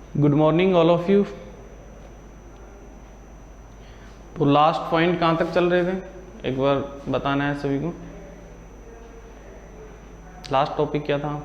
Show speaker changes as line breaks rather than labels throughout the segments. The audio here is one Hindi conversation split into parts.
Good morning all of you. तो लास्ट पॉइंट कहाँ तक चल रहे थे, एक बार बताना है सभी को। लास्ट टॉपिक क्या था?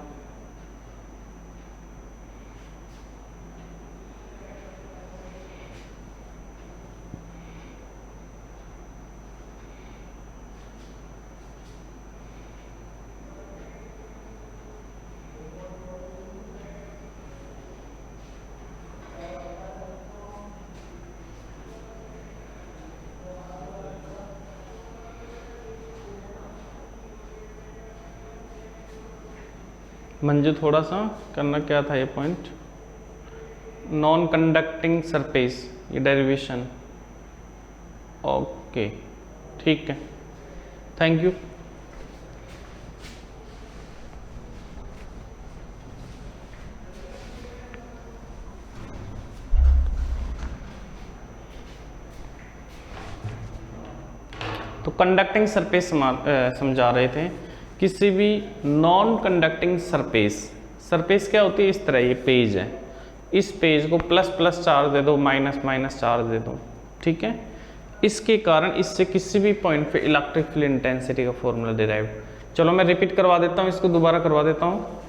मंजू थोड़ा सा करना क्या था ये पॉइंट, नॉन कंडक्टिंग सरफेस, ये डेरिवेशन। ओके ठीक है, थैंक यू। तो कंडक्टिंग सरफेस समझा रहे थे। किसी भी नॉन कंडक्टिंग सरफेस क्या होती है, इस तरह ये पेज है, इस पेज को प्लस प्लस चार्ज दे दो, माइनस माइनस चार्ज दे दो, ठीक है। इसके कारण इससे किसी भी पॉइंट पे इलेक्ट्रिक फील्ड इंटेंसिटी का फॉर्मूला डिराइव। चलो मैं रिपीट करवा देता हूँ, इसको दोबारा करवा देता हूँ।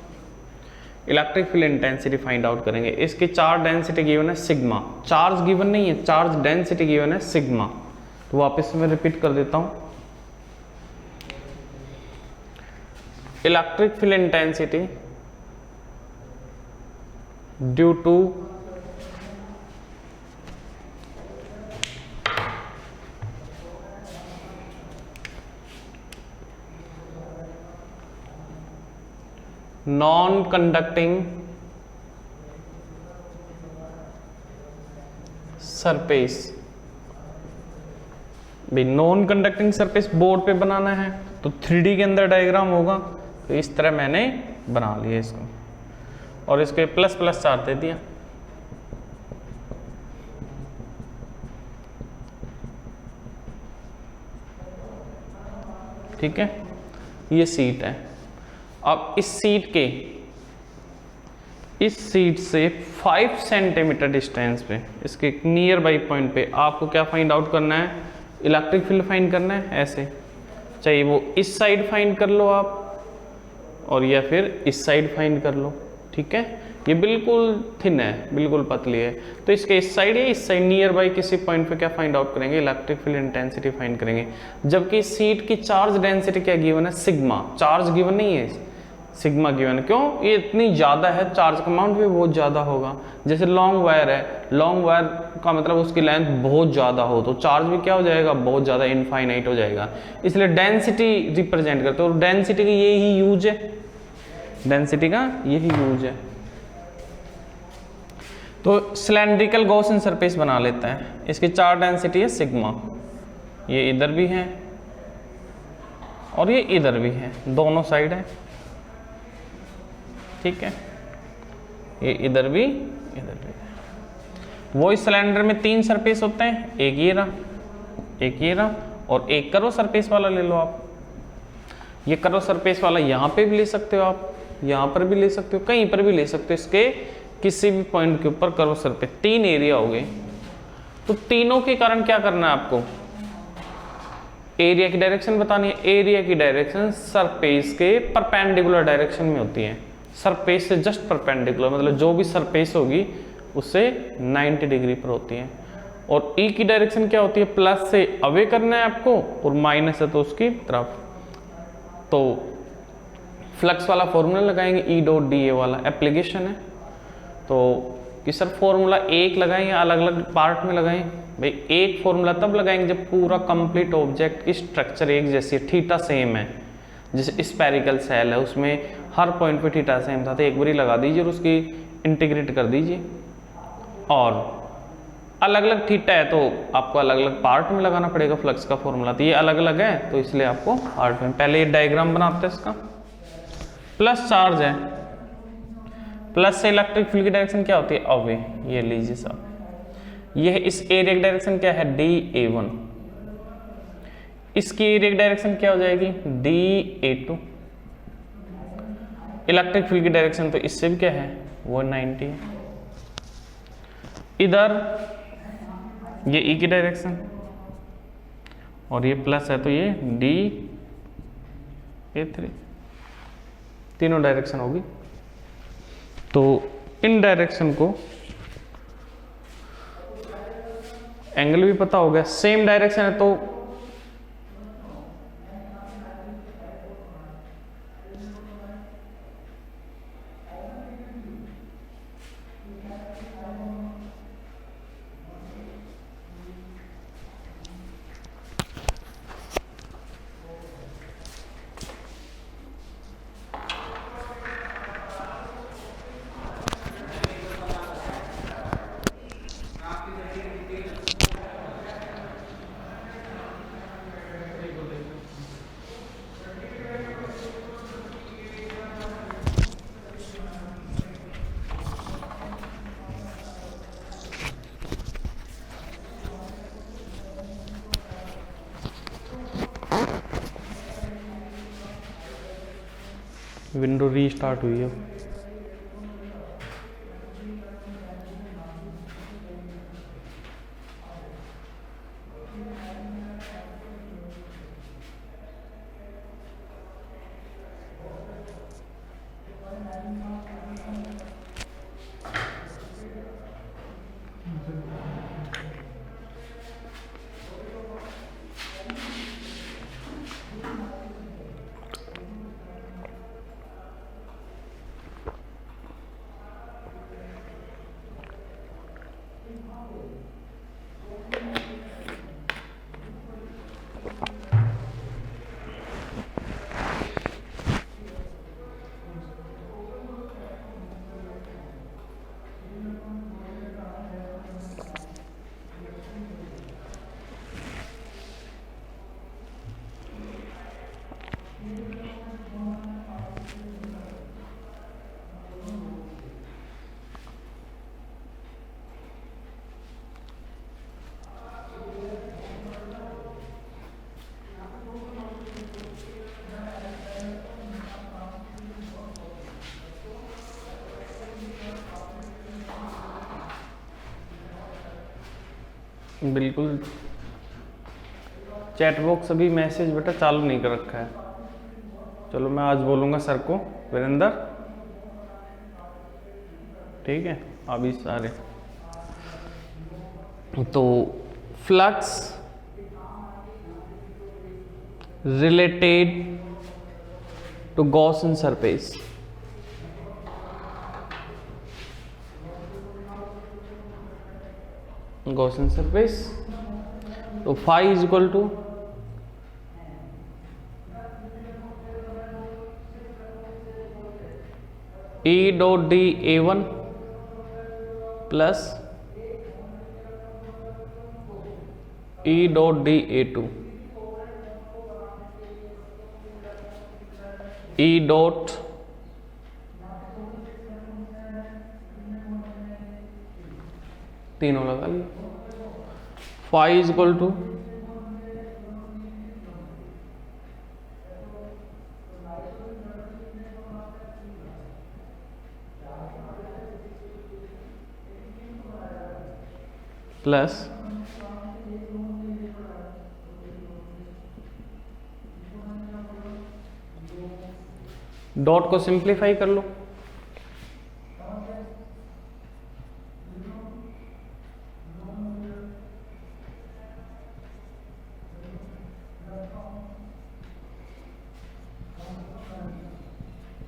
Electric field intensity find out करेंगे। इसकी चार्ज डेंसिटी गिवन है सिग्मा, चार्ज गिवन नहीं है, चार्ज डेंसिटी गिवन है सिग्मा। तो वापस मैं रिपीट कर देता हूँ। Electric field intensity due to non conducting surface. भाई नॉन कंडक्टिंग सरफेस बोर्ड पे बनाना है तो 3D के अंदर डायग्राम होगा, तो इस तरह मैंने बना लिया इसको और इसके प्लस प्लस चार्ज दे दिया। ठीक है, ये सीट है। अब इस सीट से 5 सेंटीमीटर डिस्टेंस पे, इसके नियर बाई पॉइंट पे आपको क्या फाइंड आउट करना है, इलेक्ट्रिक फील्ड फाइंड करना है। ऐसे चाहे वो इस साइड फाइंड कर लो आप, और या फिर इस साइड फाइंड कर लो, ठीक है। ये बिल्कुल थिन है, बिल्कुल पतली है, तो इसके इस साइड या इस साइड नियर बाई किसी पॉइंट पे क्या फाइंड आउट करेंगे, इलेक्ट्रिक फील्ड इंटेंसिटी फाइंड करेंगे। जबकि सीट की चार्ज डेंसिटी क्या गिवन है, सिग्मा। चार्ज गिवन नहीं है, सिग्मा गिवन है। क्यों? ये इतनी ज़्यादा है, चार्ज का अमाउंट भी बहुत ज़्यादा होगा। जैसे लॉन्ग वायर है, लॉन्ग वायर का मतलब उसकी लेंथ बहुत ज़्यादा हो तो चार्ज भी क्या हो जाएगा, बहुत ज़्यादा इनफाइनाइट हो जाएगा। इसलिए डेंसिटी रिप्रेजेंट करते हैं, और डेंसिटी का यही यूज है, डेंसिटी का यही यूज है। तो सिलेंड्रिकल गॉसियन सरफेस बना लेते हैं। इसकी चार्ज डेंसिटी है सिग्मा, ये इधर भी है और ये इधर भी है, दोनों साइड है, ठीक है। ये इधर भी इधर भी है। वो इस सिलेंडर में 3 सरफेस होते हैं, एक ये रहा, एक ये रहा, और एक कर्व सरफेस वाला ले लो आप। ये कर्व सरफेस वाला यहाँ पे भी ले सकते हो आप, यहाँ पर भी ले सकते हो, कहीं पर भी ले सकते हो। इसके किसी भी पॉइंट के ऊपर कर्व सरफेस, 3 एरिया हो गए। तो तीनों के कारण क्या करना है आपको, एरिया की डायरेक्शन बतानी है। एरिया की डायरेक्शन सरफेस के परपेंडिकुलर डायरेक्शन में होती है, सरफेस से जस्ट परपेंडिकुलर, मतलब जो भी सरफेस होगी उससे 90 डिग्री पर होती है। और ई की डायरेक्शन क्या होती है, प्लस से अवे करना है आपको और माइनस है तो उसकी तरफ। तो फ्लक्स वाला फॉर्मूला लगाएंगे, ई डॉट डी ए वाला एप्लीकेशन है। तो कि सर फॉर्मूला एक लगाएं या अलग अलग पार्ट में लगाएं? भाई एक फॉर्मूला तब लगाएंगे जब पूरा कंप्लीट ऑब्जेक्ट की स्ट्रक्चर एक जैसी है, थीटा सेम है। जैसे स्पेरिकल सेल है, उसमें हर पॉइंट पे थीटा सेम था, तो एक बारी लगा दीजिए और उसकी इंटीग्रेट कर दीजिए। और अलग अलग थीटा है तो आपको अलग अलग पार्ट में लगाना पड़ेगा फ्लक्स का फॉर्मूला। तो ये अलग अलग है तो इसलिए आपको पार्ट में, पहले ये डायग्राम बनाते हैं इसका। प्लस चार्ज है, प्लस से इलेक्ट्रिक फील्ड की डायरेक्शन क्या होती है, अवे। ये लीजिए साहब, ये इस एरिया की डायरेक्शन क्या है, DA1। इसकी एरिया की डायरेक्शन क्या हो जाएगी, DA2। इलेक्ट्रिक फील्ड की डायरेक्शन तो इससे भी क्या है, वो 90 है। इधर ये ई की डायरेक्शन और ये प्लस है तो ये डी A3, तीनों डायरेक्शन होगी। तो इन डायरेक्शन को एंगल भी पता हो गया, सेम डायरेक्शन है तो विंडो रीस्टार्ट हुई है। बिल्कुल चैट बॉक्स अभी मैसेज बेटा चालू नहीं कर रखा है। चलो मैं आज बोलूँगा सर को, वीरेंद्र ठीक है अभी सारे। तो flux related to Gaussian surface, Gaussian surface, तो phi is equal to E dot d A1 plus E dot d A2 E dot तीनों लगा लिया। Phi is equal to plus dot को सिंप्लीफाई कर लो,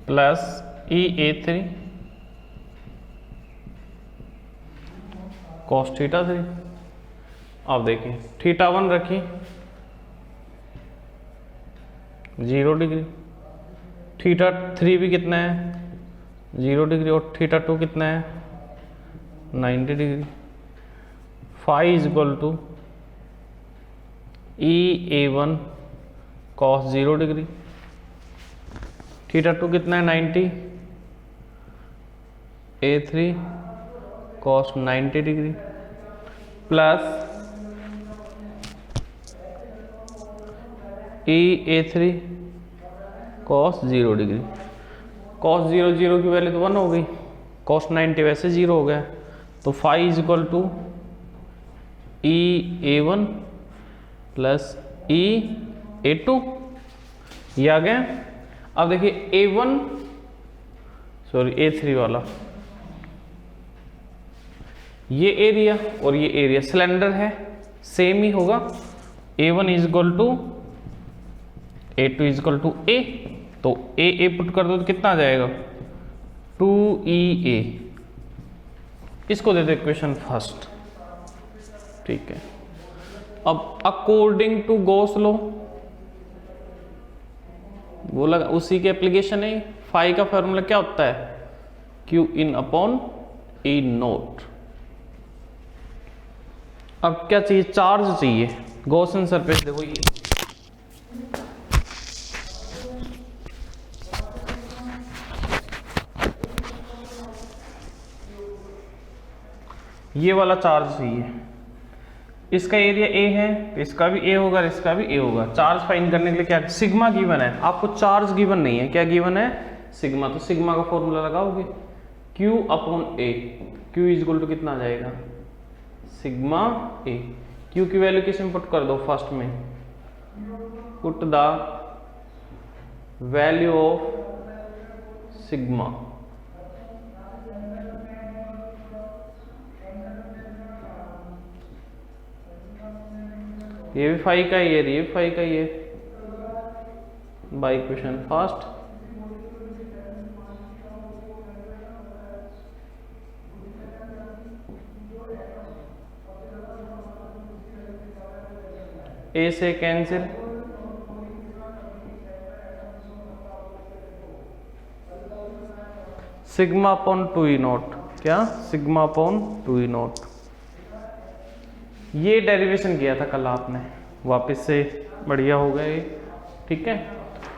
प्लस E3 cos θ3। आप देखें θ1 रखी 0 डिग्री, θ3 भी कितना है 0 डिग्री और θ2 कितना है 90 degree. Phi is equal to EA1 cos 0 degree, θ2 कितना है 90, A3 cos 90 degree plus EA3 cos 0 degree. cos 0 की वैल्यू तो 1 हो गई, cos 90 वैसे 0 हो गया, तो phi is equal to E(A1) plus E(A2), ये आ गया। अब देखिए A3 वाला, ये एरिया और ये एरिया सिलेंडर है, सेम ही होगा। A1 is equal to A2 is equal to A, तो A पुट कर दो तो कितना आ जाएगा 2EA। इसको दे दो इक्वेशन फर्स्ट, ठीक है। अब अकॉर्डिंग टू गॉस लॉ, वो लगा उसी के एप्लीकेशन है। फाई का फॉर्मूला क्या होता है, Q इन अपॉन E नोट। अब क्या चाहिए, चार्ज चाहिए। गॉसियन सरफेस देखो, ये वाला चार्ज चाहिए। इसका एरिया A है तो इसका भी A होगा, इसका भी A होगा। चार्ज फाइंड करने के लिए क्या, सिग्मा गिवन है आपको, चार्ज गिवन नहीं है। क्या गिवन है, सिग्मा। तो सिग्मा का फॉर्मूला लगाओगे Q upon A। Q is equal to कितना आ जाएगा, सिग्मा A। Q की वैल्यू किस में पुट कर दो, फर्स्ट में put the value of sigma. ये भी फाई का ही है, ये भी फाई का ही है, बाय इक्वेशन फर्स्ट। A से कैंसिल, सिग्मा अपॉन 2E0, क्या सिग्मा अपॉन 2E0। ये डेरिवेशन किया था कल आपने, वापस से बढ़िया हो गए, ठीक है।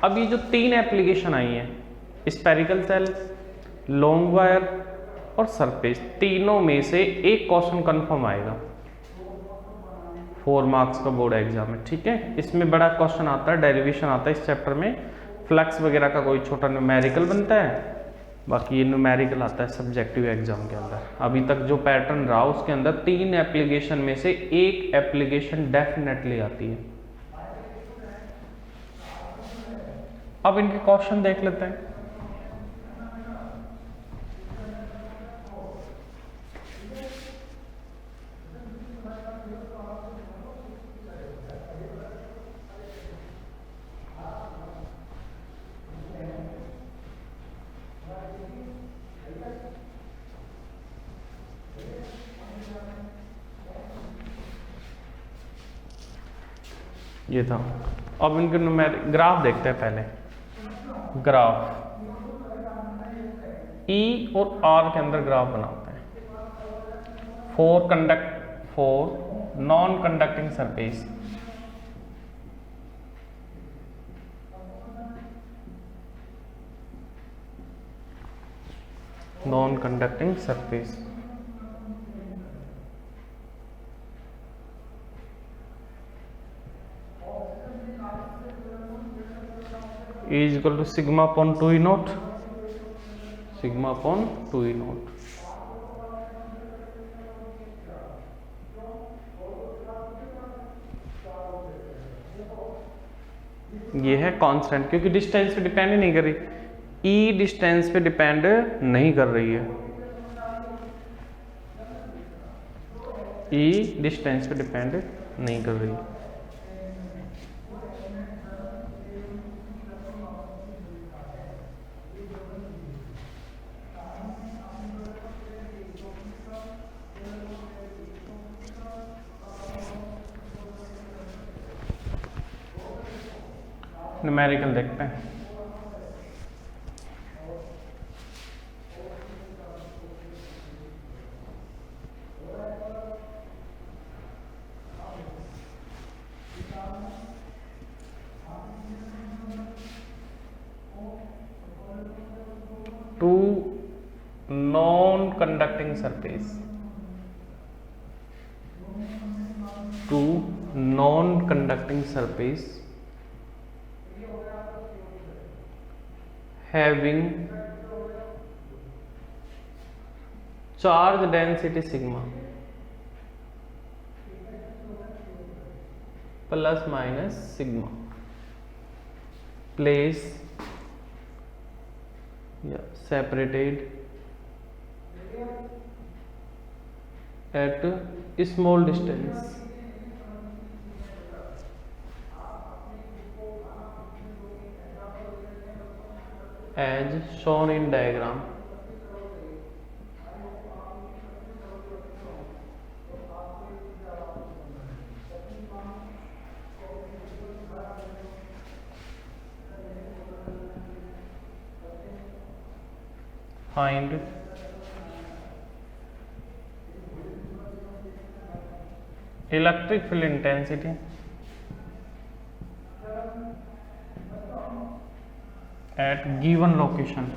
अब ये जो तीन एप्लीकेशन आई हैं, स्पेरिकल सेल, लॉन्ग वायर और सरफेस, तीनों में से एक क्वेश्चन कंफर्म आएगा 4 मार्क्स का बोर्ड एग्जाम में, ठीक है। इसमें बड़ा क्वेश्चन आता है, डेरिवेशन आता है इस चैप्टर में, फ्लक्स वगैरह का कोई छोटा न्यूमेरिकल बनता है, बाकी ये न्यूमेरिकल आता है सब्जेक्टिव एग्जाम के अंदर। अभी तक जो पैटर्न रहा उसके अंदर 3 एप्लीकेशन में से एक एप्लीकेशन डेफिनेटली आती है। अब इनके क्वेश्चन देख लेते हैं। ये था। अब इनके ग्राफ देखते हैं पहले। ग्राफ E और R के अंदर ग्राफ बनाते हैं। 4 non conducting surface, non conducting surface, E is equal to sigma upon 2E0, sigma upon 2E0। ये है कांस्टेंट, क्योंकि डिस्टेंस पे डिपेंड ही नहीं कर रही। E डिस्टेंस पे डिपेंड नहीं कर रही है, E डिस्टेंस पे डिपेंड नहीं कर रही है। न्यूमेरिकल देखते हैं। Two non conducting surface, two non conducting surface having charge density sigma plus minus sigma place या separated at small distance as shown in diagram. Find electric field intensity at given location.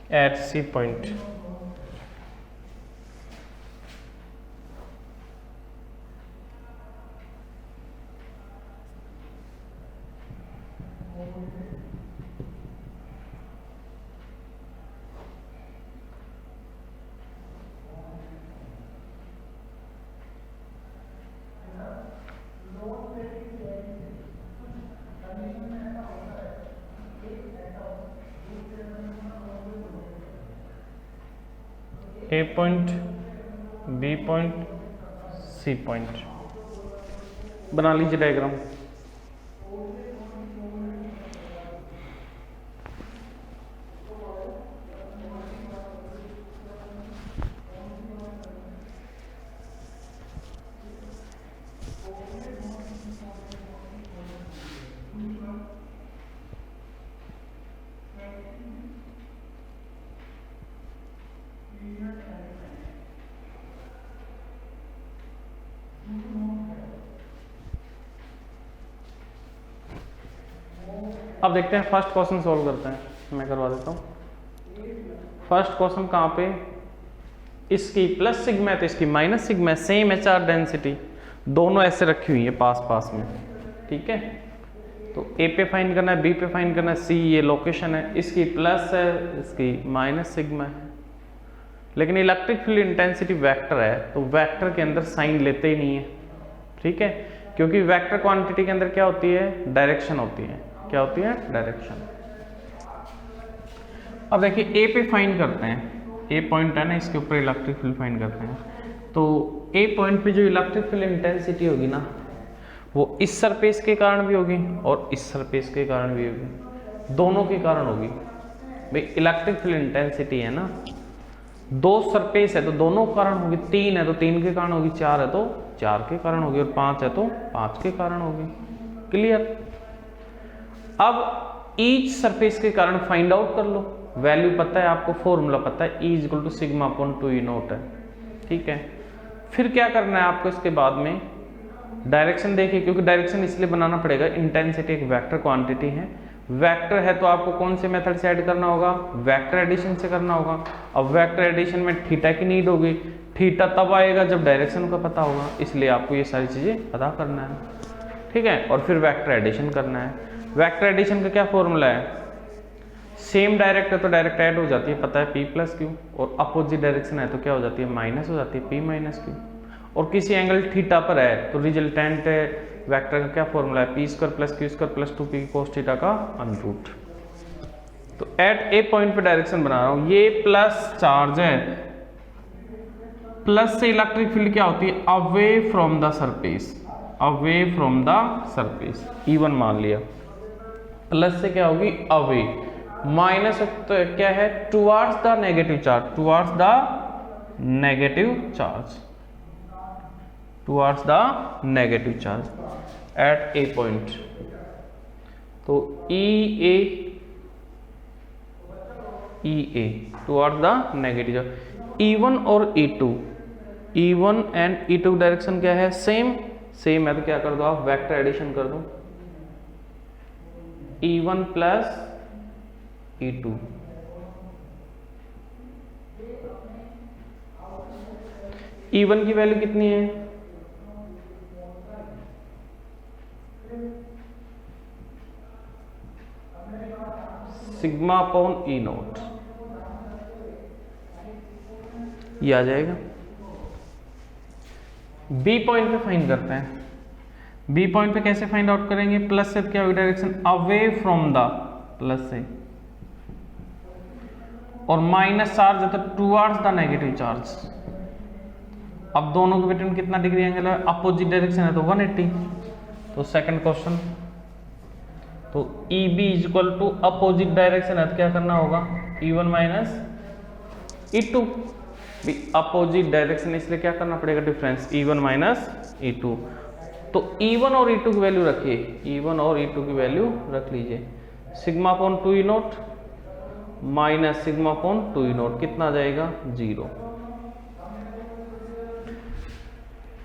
At C point. A point, B point, C point बना लीजिए डायग्राम। अब देखते हैं फर्स्ट क्वेश्चन सॉल्व करते हैं, मैं करवा देता हूँ। फर्स्ट क्वेश्चन कहाँ पे, इसकी प्लस सिग्मा है तो इसकी माइनस सिग्मा है, सेम है चार्ज डेंसिटी, दोनों ऐसे रखी हुई है पास पास में, ठीक है। तो ए पे फाइंड करना है, बी पे फाइंड करना है, सी ये लोकेशन है, इसकी प्लस है, इसकी माइनस सिग्मा है। लेकिन इलेक्ट्रिक फील्ड इंटेंसिटी वेक्टर है तो वेक्टर के अंदर साइन लेते ही नहीं है, ठीक है, क्योंकि वेक्टर क्वांटिटी के अंदर क्या होती है, डायरेक्शन होती है। क्या होती है, डायरेक्शन। अब देखिए ए पे फाइंड करते हैं, ए पॉइंट है ना, इसके ऊपर इलेक्ट्रिक फील्ड फाइंड करते हैं। तो ए पॉइंट पे जो इलेक्ट्रिक फील्ड इंटेंसिटी होगी ना, वो इस सरफेस के कारण भी होगी और इस सरफेस के कारण भी होगी, दोनों के कारण होगी। भाई इलेक्ट्रिक फील्ड इंटेंसिटी है ना, दो सरफेस है तो दोनों के कारण होगी, तीन है तो तीन के कारण होगी, चार है तो चार के कारण होगी, और पांच है तो पांच के कारण होगी। क्लियर। अब ईच सरफेस के कारण फाइंड आउट कर लो, वैल्यू पता है आपको, फॉर्मूला पता है, E equal to sigma upon 2 E not है, ठीक है। फिर क्या करना है आपको, इसके बाद में डायरेक्शन देखिए, क्योंकि डायरेक्शन इसलिए बनाना पड़ेगा, इंटेंसिटी एक वेक्टर क्वांटिटी है, वेक्टर है तो आपको कौन से मेथड से ऐड करना होगा, वेक्टर एडिशन से करना होगा। अब वेक्टर एडिशन में थीटा की नीड होगी, थीटा तब आएगा जब डायरेक्शन का पता होगा, इसलिए आपको ये सारी चीजें पता करना है, ठीक है। और फिर वेक्टर एडिशन करना है। वेक्टर एडिशन का क्या फॉर्मूला है, सेम डायरेक्ट है तो डायरेक्ट ऐड हो जाती है, पता है P प्लस क्यू, और अपोजिट डायरेक्शन है तो क्या हो जाती है, माइनस हो जाती है, P माइनस क्यू। और किसी एंगल थीटा पर है तो रिजल्टेंट वेक्टर का क्या फॉर्मूला है, P square plus Q square plus 2P cos theta का अंडररूट। तो एट ए पॉइंट पे डायरेक्शन बना रहा हूं, ये प्लस चार्ज है, प्लस से इलेक्ट्रिक फील्ड क्या होती है, away from the surface, away from the surface, E1 मान लिया, प्लस से क्या होगी, अवे, माइनस तो क्या है, towards the negative charge, towards the negative charge, towards the negative charge at A point. तो E A towards the negative charge, E1 और E2, E1 and E2 direction क्या है, सेम है तो क्या कर दो आप, वेक्टर एडिशन कर दो, E1 प्लस E2। E1 की वैल्यू कितनी है? सिग्मा अपॉन ई नोट, ये आ जाएगा। बी पॉइंट पे फाइंड करते हैं। बी पॉइंट पे कैसे फाइंड आउट करेंगे? प्लस से क्या होगी direction? Away from the, plus से, और माइनस चार्ज है तो टुवर्ड्स द नेगेटिव चार्ज। अब दोनों के बिटवीन कितना डिग्री एंगल है? अपोजिट डायरेक्शन है तो 180। तो सेकंड क्वेश्चन, तो E B is equal to opposite direction है तो क्या करना होगा? E1 minus E2। भी अपोजिट डायरेक्शन इसलिए क्या करना पड़ेगा? Difference E1 minus E2। तो E1 और E2 की वैल्यू रखिए, E1 और E2 की वैल्यू रख लीजिए। Sigma upon 2 E note minus sigma upon 2 E note, कितना आ जाएगा? 0।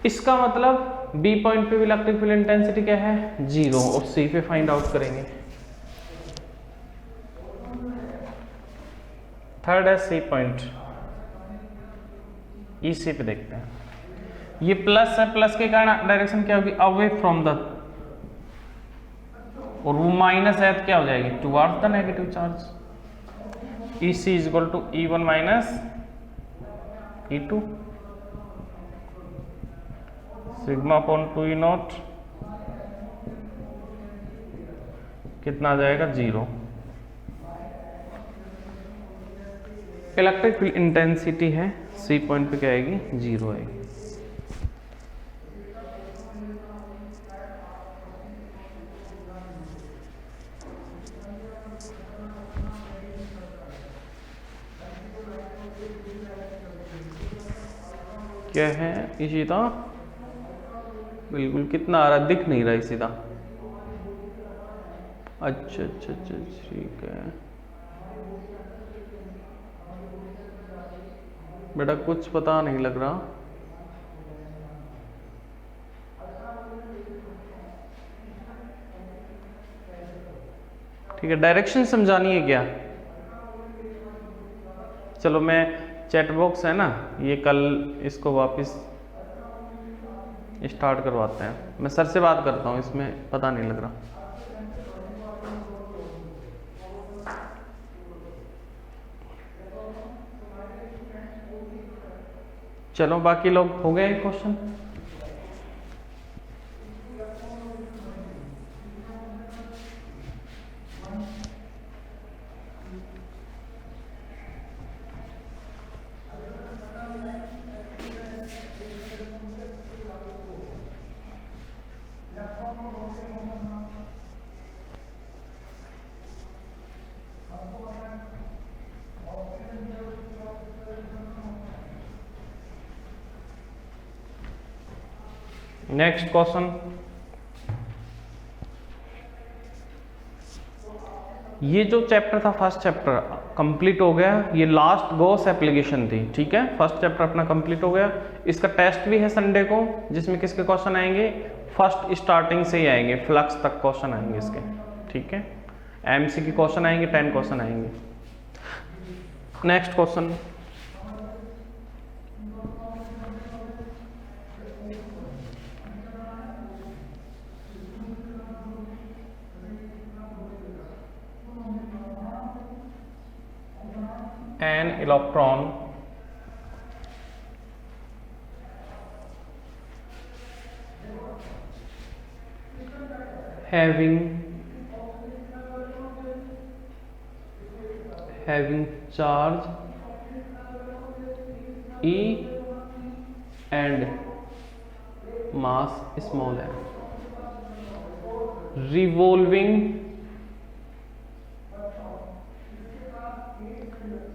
इसका मतलब बी पॉइंट पे भी इलेक्ट्रिक फील्ड इंटेंसिटी क्या है? 0। और सी पे फाइंड आउट करेंगे। थर्ड है सी पॉइंट, ई सी पे देखते हैं। ये प्लस है, प्लस के कारण डायरेक्शन क्या होगी? अवे फ्रॉम द, और वो माइनस है तो क्या हो जाएगी? Towards the negative charge. E C is equal to E1 minus E2 sigma upon 2 E not, कितना आ जाएगा? 0। इलेक्ट्रिक फील्ड इंटेंसिटी है, सी पॉइंट पे क्या आएगी? 0 आएगी। क्या है? ये सीधा बिल्कुल कितना आ रहा? दिख नहीं रहा है सीधा। अच्छा अच्छा अच्छा, ठीक है बेटा, कुछ पता नहीं लग रहा। ठीक है, डायरेक्शन समझानी है क्या? चलो मैं चैट बॉक्स है ना, ये कल इसको वापस स्टार्ट करवाते हैं। मैं सर से बात करता हूँ, इसमें पता नहीं लग रहा। चलो बाकी लोग हो गए क्वेश्चन। नेक्स्ट क्वेश्चन, ये जो चैप्टर था फर्स्ट चैप्टर कंप्लीट हो गया। ये लास्ट गॉस एप्लीकेशन थी, ठीक है। फर्स्ट चैप्टर अपना कंप्लीट हो गया। इसका टेस्ट भी है संडे को, जिसमें किसके क्वेश्चन आएंगे? फर्स्ट स्टार्टिंग से ही आएंगे, फ्लक्स तक क्वेश्चन आएंगे इसके, ठीक है। एमसी के क्वेश्चन आएंगे, 10 क्वेश्चन आएंगे। Next question, an electron having charge E and mass small है, revolving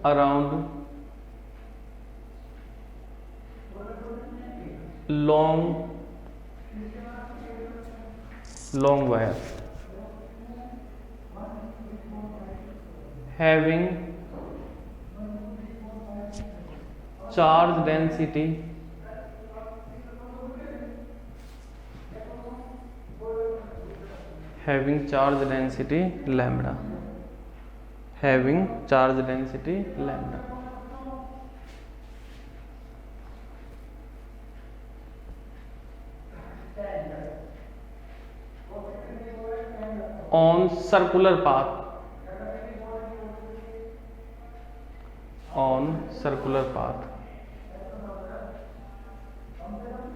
around long wire having charge density lambda, having charge density lambda. On circular path, on circular path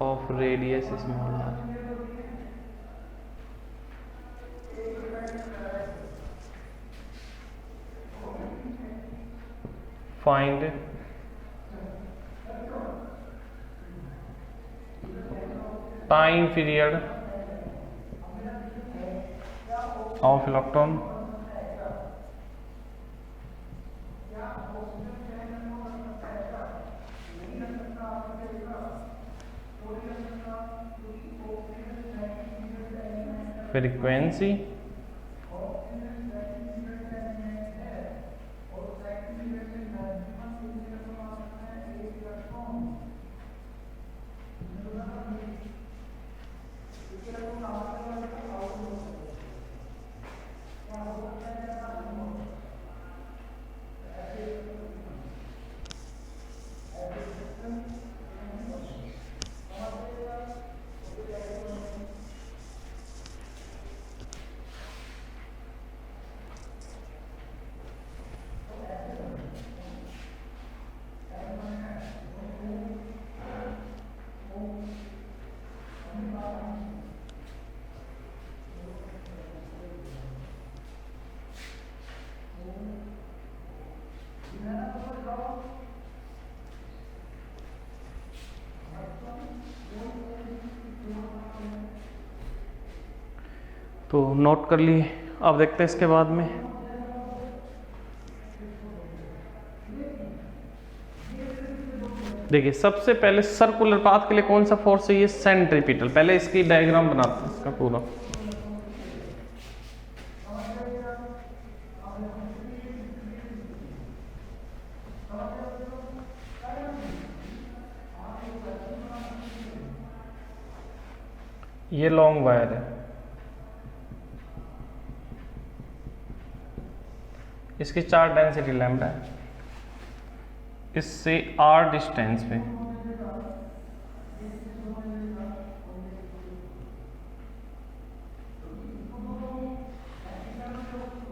of radius small r. Find time period of electron frequency तो नोट कर लिए। अब देखते हैं इसके बाद में देखिए सबसे पहले सर्कुलर पाथ के लिए कौन सा फोर्स चाहिए, सेंट्रीपिटल। पहले इसकी डायग्राम बनाते हैं इसका पूरा। ये लॉन्ग वायर है, इसकी चार्ज डेंसिटी लैम्डा है, इससे r डिस्टेंस पे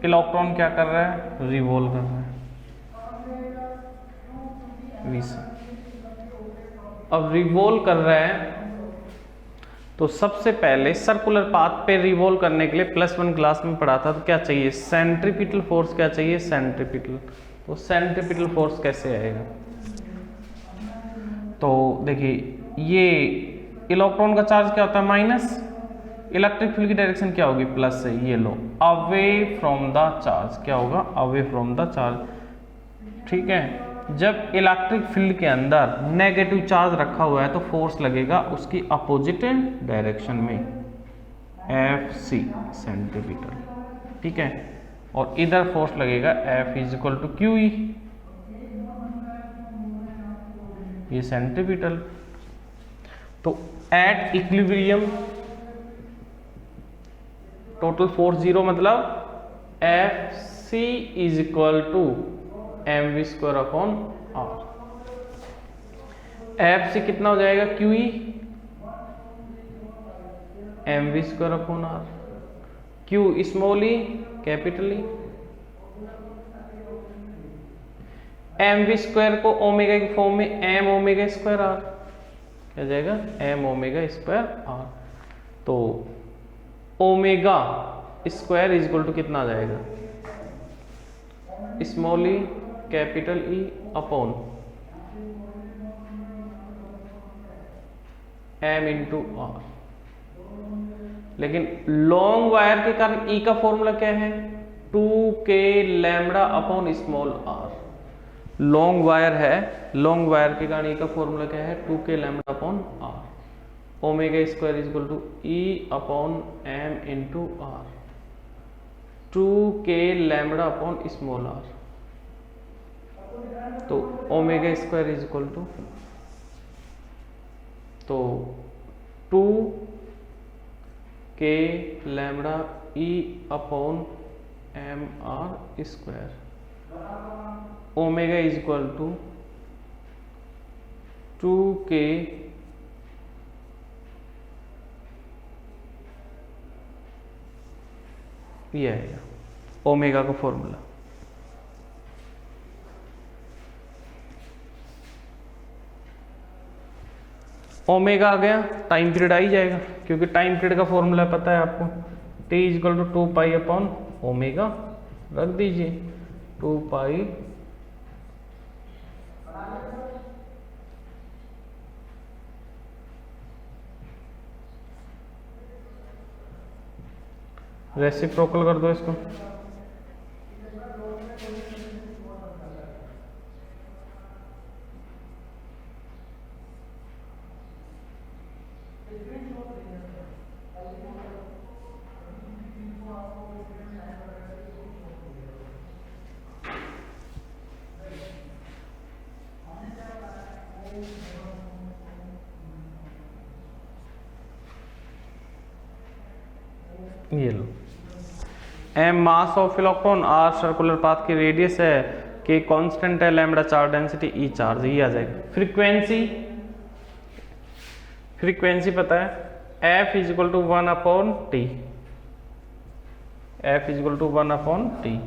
इलेक्ट्रॉन क्या कर रहा है, रिवॉल्व कर रहा है v से। अब रिवॉल्व कर रहा है तो सबसे पहले सर्कुलर पाथ पे रिवॉल्व करने के लिए +1 क्लास में पढ़ा था, तो क्या चाहिए, सेंट्रीपिटल फोर्स। क्या चाहिए, सेंट्रीपिटल। तो सेंट्रीपिटल फोर्स कैसे आएगा, तो देखिए ये इलेक्ट्रॉन का चार्ज क्या होता है माइनस, इलेक्ट्रिक फील्ड की डायरेक्शन क्या होगी, प्लस है। ये लो अवे फ्रॉम द चार्ज, क्या होगा, अवे फ्रॉम द चार्ज। ठीक है, जब इलेक्ट्रिक फील्ड के अंदर नेगेटिव चार्ज रखा हुआ है तो फोर्स लगेगा उसकी अपोजिट डायरेक्शन में, Fc सेंट्रीपिटल। ठीक है, और इधर फोर्स लगेगा F = QE, ये सेंट्रीपिटल। तो एट इक्विलिब्रियम टोटल फोर्स 0, मतलब Fc = mv²/r। Fc कितना हो जाएगा, QE mv²/r। Q small e capital E। mv² को ओमेगा की फॉर्म में m ओमेगा²r, क्या जाएगा, m ओमेगा²r। तो ओमेगा स्क्वायर = कितना आ जाएगा, small e capital E upon m × r। लेकिन लॉन्ग वायर के कारण E का फॉर्मूला क्या है, 2k λ/स्मॉल r। लॉन्ग वायर है, लॉन्ग वायर के कारण E का फॉर्मूला क्या है, 2k λ/r। Omega = E upon m × r, 2k λ/स्मॉल r। तो ओमेगा² तो 2k λ E upon mr²। Omega is equal to 2k ये है ओमेगा का फॉर्मूला। ओमेगा आ गया, टाइम पीरियड आ ही जाएगा क्योंकि टाइम पीरियड का फॉर्मूला पता है आपको, t is equal to 2 pi upon omega, रख दीजिए 2 पाई रेसिप्रोकल कर दो इसको, ये लो M mass of electron, R circular path की रेडियस है, के कांस्टेंट है, lambda charge density, E charge, ये आ जाएगा। फ्रीक्वेंसी पता है F is equal to 1 upon T, F is equal to 1 upon T.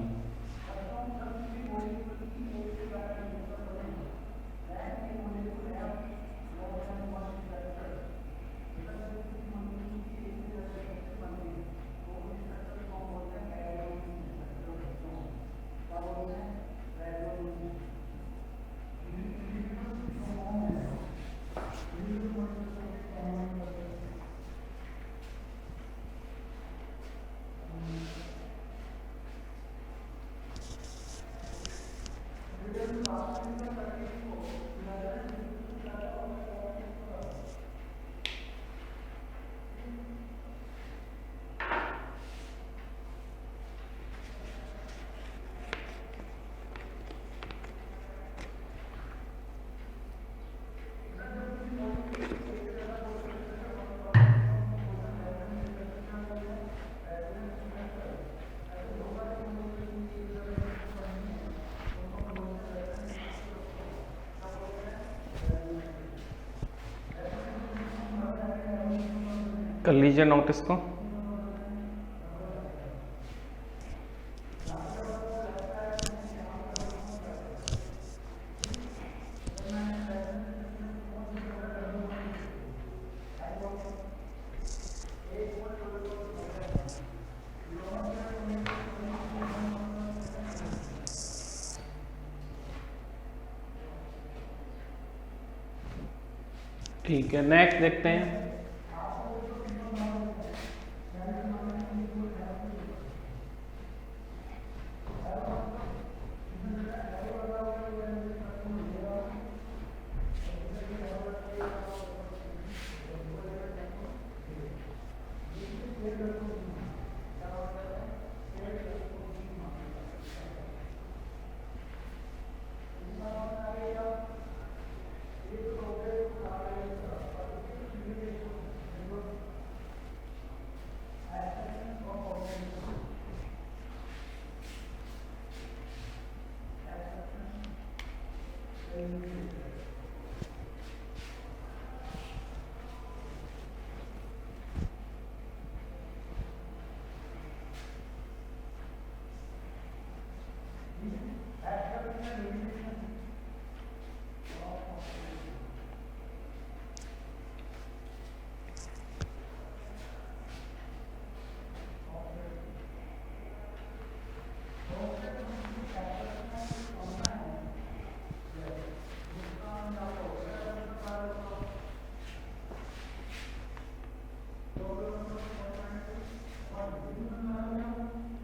कर लीजिए नोट इसको। ठीक है, नेक्स्ट देखते हैं।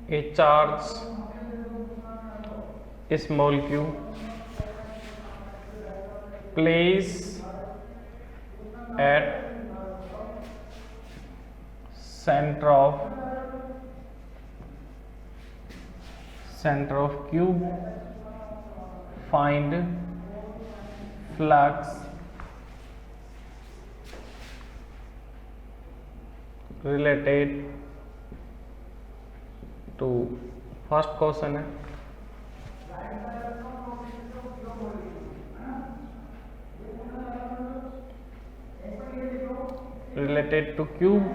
A charge small q placed at center of cube, find flux related to first question है related to cube,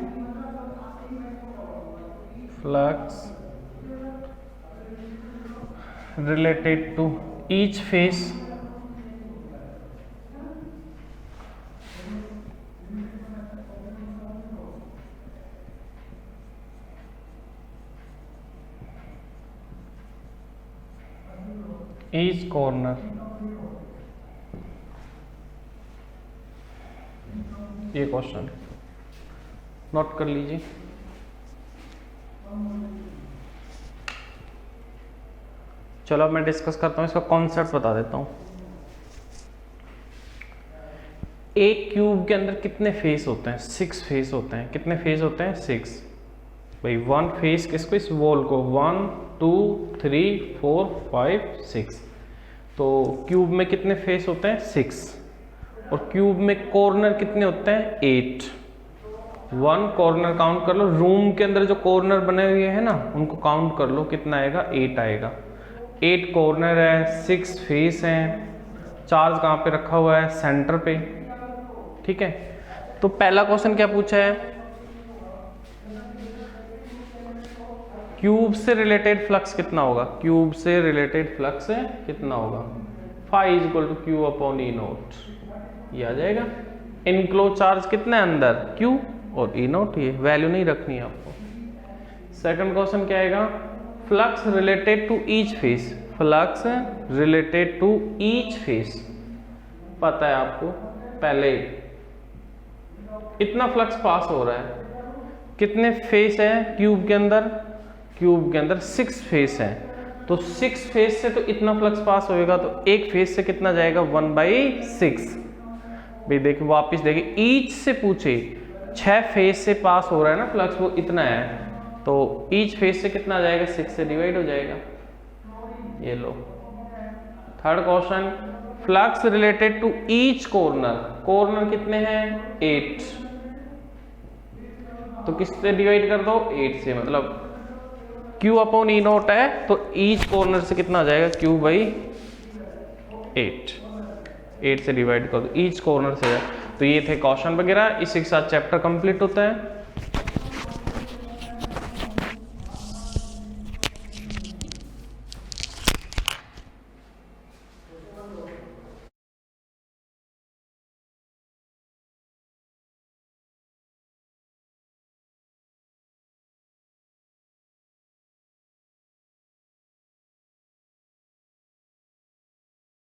flux related to each face each corner। ये क्वेश्चन नोट कर लीजिए। चलो अब मैं डिस्कस करता हूँ, इसका कॉन्सेप्ट बता देता हूँ। एक क्यूब के अंदर कितने फेस होते हैं? 6 फेस होते हैं। कितने फेस होते हैं? 6। भाई 1 फेस किसको? इस वॉल को। 1 2 3 4 5 6। तो क्यूब में कितने फेस होते हैं? 6। और क्यूब में कॉर्नर कितने होते हैं? 8। 1 कॉर्नर काउंट कर लो। रूम के अंदर जो कॉर्नर बने हुए हैं ना, उनको काउंट कर लो, कितना आएगा? 8 आएगा। 8 कॉर्नर है, 6 फेस हैं। चार्ज कहाँ पे रखा हुआ है? सेंटर पे। ठीक है, तो पहला क्वेश्चन क्या पूछा है? क्यूब से रिलेटेड फ्लक्स कितना होगा? क्यूब से रिलेटेड फ्लक्स कितना होगा? Phi is equal to Q upon E not. ये आ जाएगा। इनक्लोज चार्ज कितना है अंदर? क्यू और ई नोट। ये वैल्यू नहीं रखनी है आपको। सेकंड क्वेश्चन क्या आएगा? Flux related to each face. Flux related to each face पता है आपको, पहले इतना फ्लक्स पास हो रहा है। कितने फेस है क्यूब के अंदर? क्यूब के अंदर 6 फेस है। तो 6 फेस से तो इतना फ्लक्स पास होएगा, तो एक फेस से कितना जाएगा? 1/6। भाई देखिए, वापिस देखिए, ईच से पूछे, 6 फेस से पास हो रहा है ना फ्लक्स, वो इतना है, तो ईच फेस से कितना जाएगा? 6 से डिवाइड हो जाएगा। ये लो। Third question, flux related to each corner. Corner कितने हैं? 8। तो किससे डिवाइड कर दो? 8 से। मतलब Q अपॉन ई नोट है, तो ईच कॉर्नर से कितना आ जाएगा? Q/8। 8 से डिवाइड कर दो, ईच कॉर्नर से है। तो ये थे क्वेश्चन वगैरह। इसी के साथ चैप्टर कंप्लीट होता है।